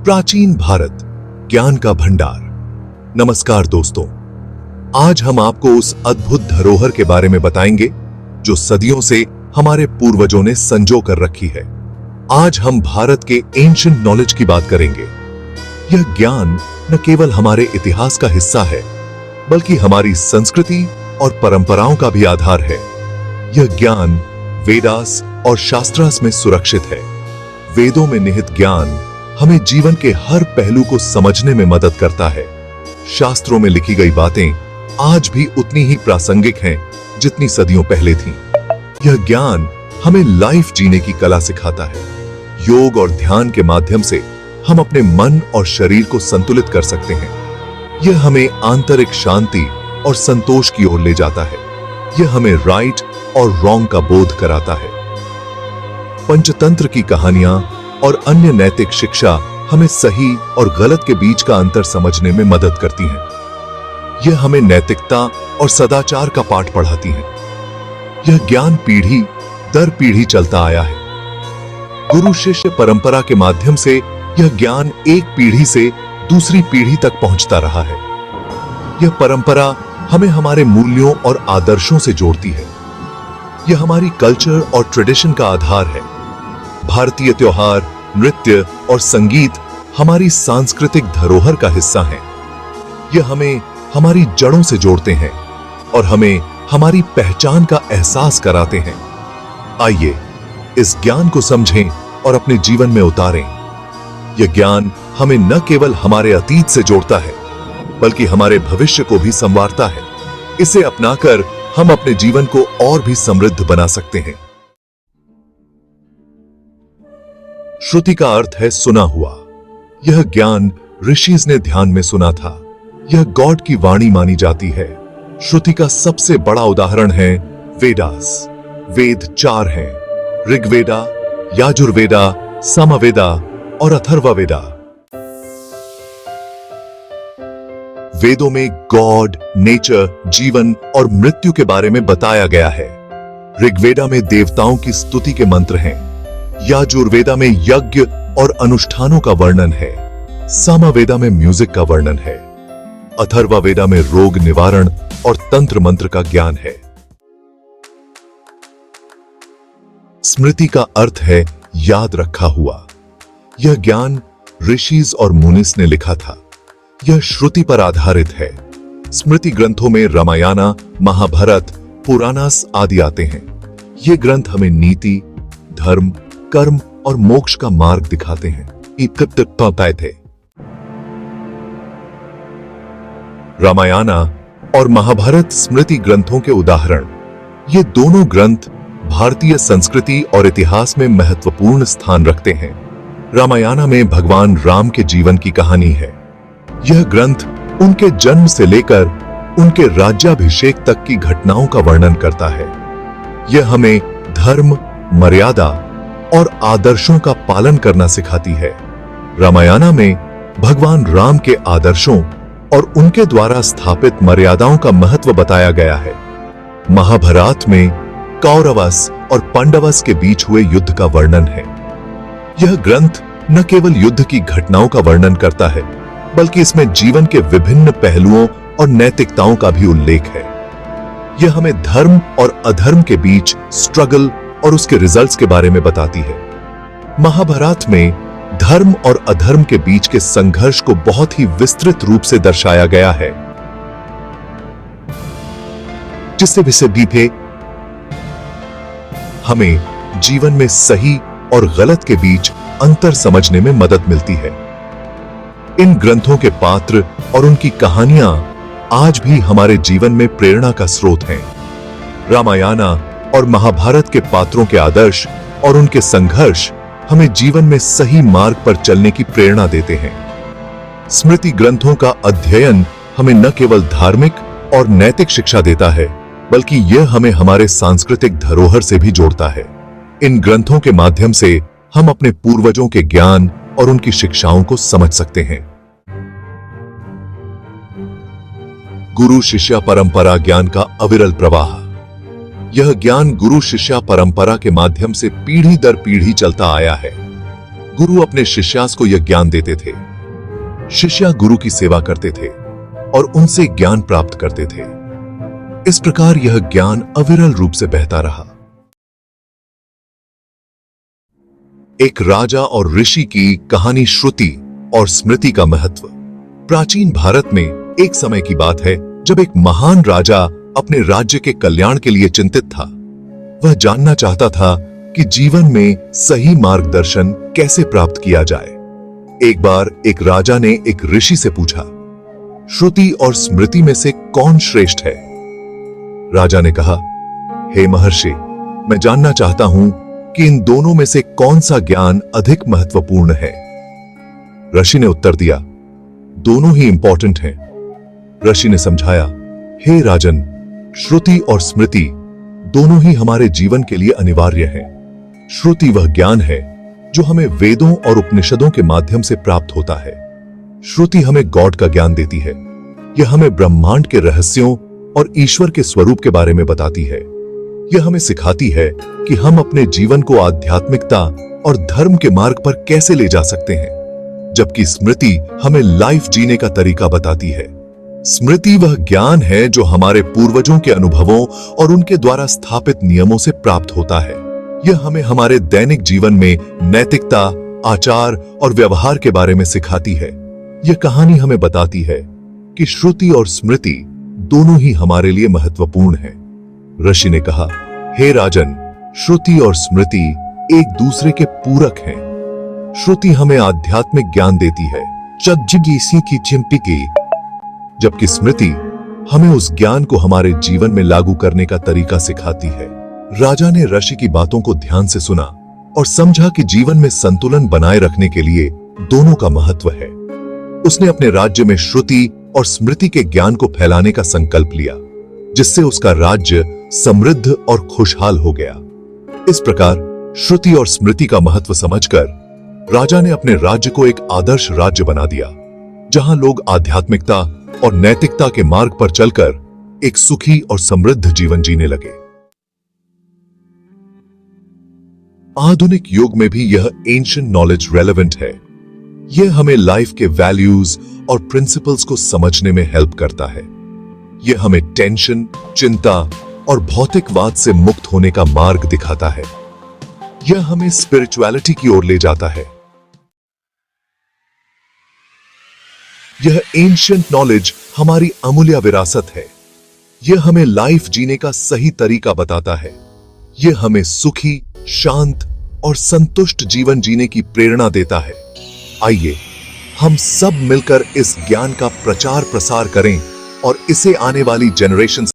प्राचीन भारत, ज्ञान का भंडार। नमस्कार दोस्तों, आज हम आपको उस अद्भुत धरोहर के बारे में बताएंगे जो सदियों से हमारे पूर्वजों ने संजो कर रखी है। आज हम भारत के एंशिएंट नॉलेज की बात करेंगे। यह ज्ञान न केवल हमारे इतिहास का हिस्सा है, बल्कि हमारी संस्कृति और परंपराओं का भी आधार है। यह ज्ञान वेदास और शास्त्रास में सुरक्षित है। वेदों में निहित ज्ञान हमें जीवन के हर पहलू को समझने में मदद करता है। शास्त्रों में लिखी गई बातें आज भी उतनी ही प्रासंगिक हैं जितनी सदियों पहले थीं। यह ज्ञान हमें लाइफ जीने की कला सिखाता है। योग और ध्यान के माध्यम से हम अपने मन और शरीर को संतुलित कर सकते हैं। यह हमें आंतरिक शांति और संतोष की ओर ले जाता है। यह हमें राइट और रॉन्ग का बोध कराता है। पंचतंत्र की कहानियां और अन्य नैतिक शिक्षा हमें सही और गलत के बीच का अंतर समझने में मदद करती हैं। यह हमें नैतिकता और सदाचार का पाठ पढ़ाती हैं। यह ज्ञान पीढ़ी दर पीढ़ी चलता आया है। गुरु शिष्य परंपरा के माध्यम से यह ज्ञान एक पीढ़ी से दूसरी पीढ़ी तक पहुंचता रहा है। यह परंपरा हमें हमारे मूल्यों और आदर्शों से जोड़ती है। यह हमारी कल्चर और ट्रेडिशन का आधार है। भारतीय त्योहार, नृत्य और संगीत हमारी सांस्कृतिक धरोहर का हिस्सा हैं। यह हमें हमारी जड़ों से जोड़ते हैं और हमें हमारी पहचान का एहसास कराते हैं। आइए इस ज्ञान को समझें और अपने जीवन में उतारें। यह ज्ञान हमें न केवल हमारे अतीत से जोड़ता है, बल्कि हमारे भविष्य को भी संवारता है। इसे अपनाकर हम अपने जीवन को और भी समृद्ध बना सकते हैं। श्रुति का अर्थ है सुना हुआ। यह ज्ञान ऋषिज ने ध्यान में सुना था। यह गॉड की वाणी मानी जाती है। श्रुति का सबसे बड़ा उदाहरण है वेदास। वेद 4 हैं: ऋग्वेदा, यजुर्वेदा, सामवेदा और अथर्ववेदा। वेदों में गॉड, नेचर, जीवन और मृत्यु के बारे में बताया गया है। ऋग्वेदा में देवताओं की स्तुति के मंत्र हैं। यजुर्वेदा में यज्ञ और अनुष्ठानों का वर्णन है। सामवेदा में म्यूजिक का वर्णन है। अथर्ववेदा में रोग निवारण और तंत्र मंत्र का ज्ञान है। स्मृति का अर्थ है याद रखा हुआ। यह ज्ञान ऋषिज और मुनिस ने लिखा था। यह श्रुति पर आधारित है। स्मृति ग्रंथों में रामायण, महाभारत, पुराणास आदि आते हैं। ये ग्रंथ हमें नीति, धर्म, कर्म और मोक्ष का मार्ग दिखाते हैं। थे रामायण और महाभारत स्मृति ग्रंथों के उदाहरण। ये दोनों ग्रंथ भारतीय संस्कृति और इतिहास में महत्वपूर्ण स्थान रखते हैं। रामायण में भगवान राम के जीवन की कहानी है। यह ग्रंथ उनके जन्म से लेकर उनके राज्याभिषेक तक की घटनाओं का वर्णन करता है। यह हमें धर्म, मर्यादा और आदर्शों का पालन करना सिखाती है। रामायण में भगवान राम के आदर्शों और उनके द्वारा स्थापित मर्यादाओं का महत्व बताया गया है। महाभारत में कौरवस और पांडवस के बीच हुए युद्ध का वर्णन है। यह ग्रंथ न केवल युद्ध की घटनाओं का वर्णन करता है, बल्कि इसमें जीवन के विभिन्न पहलुओं और नैतिकताओं का भी उल्लेख है। यह हमें धर्म और अधर्म के बीच स्ट्रगल और उसके रिजल्ट्स के बारे में बताती है। महाभारत में धर्म और अधर्म के बीच के संघर्ष को बहुत ही विस्तृत रूप से दर्शाया गया है, जिससे भी हमें जीवन में सही और गलत के बीच अंतर समझने में मदद मिलती है। इन ग्रंथों के पात्र और उनकी कहानियां आज भी हमारे जीवन में प्रेरणा का स्रोत हैं। रामायण और महाभारत के पात्रों के आदर्श और उनके संघर्ष हमें जीवन में सही मार्ग पर चलने की प्रेरणा देते हैं। स्मृति ग्रंथों का अध्ययन हमें न केवल धार्मिक और नैतिक शिक्षा देता है, बल्कि यह हमें हमारे सांस्कृतिक धरोहर से भी जोड़ता है। इन ग्रंथों के माध्यम से हम अपने पूर्वजों के ज्ञान और उनकी शिक्षाओं को समझ सकते हैं। गुरु शिष्य परंपरा ज्ञान का अविरल प्रवाह। यह ज्ञान गुरु शिष्य परंपरा के माध्यम से पीढ़ी दर पीढ़ी चलता आया है। गुरु अपने शिष्यास को यह ज्ञान देते थे। शिष्या गुरु की सेवा करते थे और उनसे ज्ञान प्राप्त करते थे। इस प्रकार यह ज्ञान अविरल रूप से बहता रहा। एक राजा और ऋषि की कहानी श्रुति और स्मृति का महत्व। प्राचीन भारत में एक समय की बात है जब एक महान राजा अपने राज्य के कल्याण के लिए चिंतित था। वह जानना चाहता था कि जीवन में सही मार्गदर्शन कैसे प्राप्त किया जाए। एक बार एक राजा ने एक ऋषि से पूछा, श्रुति और स्मृति में से कौन श्रेष्ठ है? राजा ने कहा, हे महर्षि, मैं जानना चाहता हूं कि इन दोनों में से कौन सा ज्ञान अधिक महत्वपूर्ण है। ऋषि ने उत्तर दिया, दोनों ही इंपॉर्टेंट हैं। ऋषि ने समझाया, हे राजन, श्रुति और स्मृति दोनों ही हमारे जीवन के लिए अनिवार्य हैं। श्रुति वह ज्ञान है जो हमें वेदों और उपनिषदों के माध्यम से प्राप्त होता है। श्रुति हमें गॉड का ज्ञान देती है। यह हमें ब्रह्मांड के रहस्यों और ईश्वर के स्वरूप के बारे में बताती है। यह हमें सिखाती है कि हम अपने जीवन को आध्यात्मिकता और धर्म के मार्ग पर कैसे ले जा सकते हैं, जबकि स्मृति हमें लाइफ जीने का तरीका बताती है। स्मृति वह ज्ञान है जो हमारे पूर्वजों के अनुभवों और उनके द्वारा स्थापित नियमों से प्राप्त होता है। यह हमें हमारे दैनिक जीवन में नैतिकता, आचार और व्यवहार के बारे में सिखाती है। यह कहानी हमें बताती है कि श्रुति और स्मृति दोनों ही हमारे लिए महत्वपूर्ण हैं। ऋषि ने कहा, हे राजन, श्रुति और स्मृति एक दूसरे के पूरक हैं। श्रुति हमें आध्यात्मिक ज्ञान देती है, जबकि स्मृति हमें उस ज्ञान को हमारे जीवन में लागू करने का तरीका सिखाती है। राजा ने ऋषि की बातों को ध्यान से सुना और समझा कि जीवन में संतुलन बनाए रखने के लिए दोनों का महत्व है। उसने अपने राज्य में श्रुति और स्मृति के ज्ञान को फैलाने का संकल्प लिया, जिससे उसका राज्य समृद्ध और खुशहाल हो गया। इस प्रकार श्रुति और स्मृति का महत्व समझकर राजा ने अपने राज्य को एक आदर्श राज्य बना दिया, जहां लोग आध्यात्मिकता और नैतिकता के मार्ग पर चलकर एक सुखी और समृद्ध जीवन जीने लगे। आधुनिक युग में भी यह एंशिएंट नॉलेज रेलेवेंट है। यह हमें लाइफ के वैल्यूज और प्रिंसिपल्स को समझने में हेल्प करता है। यह हमें टेंशन, चिंता और भौतिकवाद से मुक्त होने का मार्ग दिखाता है। यह हमें स्पिरिचुअलिटी की ओर ले जाता है। यह एंशिएंट नॉलेज हमारी अमूल्य विरासत है। यह हमें लाइफ जीने का सही तरीका बताता है। यह हमें सुखी, शांत और संतुष्ट जीवन जीने की प्रेरणा देता है। आइए हम सब मिलकर इस ज्ञान का प्रचार प्रसार करें और इसे आने वाली जनरेशन